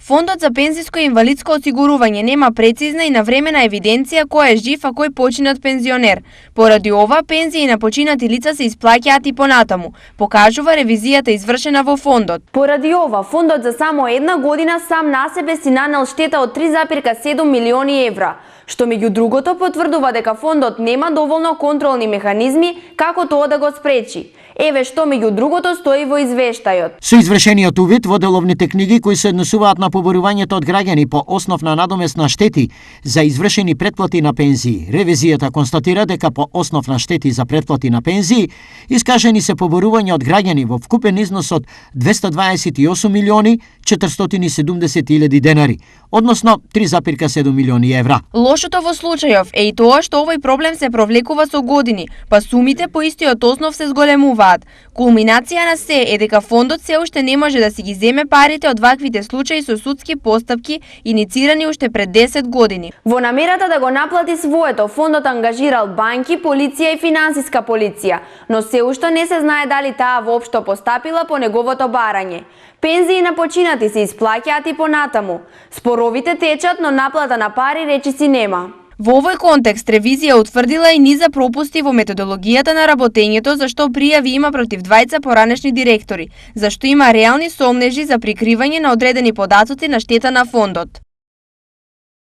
Фондот за пензиско и инвалидско осигурување нема прецизна и навремена евиденција кој е жив, а кој починат пензионер. Поради ова, пензии на починати лица се исплаќаат и понатаму, покажува ревизијата извршена во фондот. Поради ова, фондот за само една година сам на себе си нанел штета од 3,7 милиони евра, што меѓу другото потврдува дека фондот нема доволно контролни механизми како тоа да го спречи. Еве што меѓу другото стои во извештајот. Со извршениот увид во деловните книги кои се однесуваат на поборувањето од граѓани по основ на надомесна штети за извршени претплати на пензии, ревизијата констатира дека по основ на штети за претплати на пензии искажени се поборувања од граѓани во вкупен износ од 228 милиони 470 илјади денари, односно 3,7 милиони евра. Лошото во случајов е и тоа што овој проблем се провлекува со години, па сумите по истиот основ се зголемуваат. Кулминација на се е дека фондот се уште не може да си ги земе парите од ваквите случаи со судски постапки иницирани уште пред 10 години. Во намерата да го наплати своето, фондот ангажирал банки, полиција и финансиска полиција, но се уште не се знае дали таа воопшто постапила по неговото барање. Пензии на починати се исплаќаат и понатаму. Споровите течат, но наплата на пари речиси нема. Во овој контекст, ревизија утврдила и низа пропусти во методологијата на работењето, за што пријави има против двајца поранешни директори, за што има реални сомнежи за прикривање на одредени податоци на штета на фондот.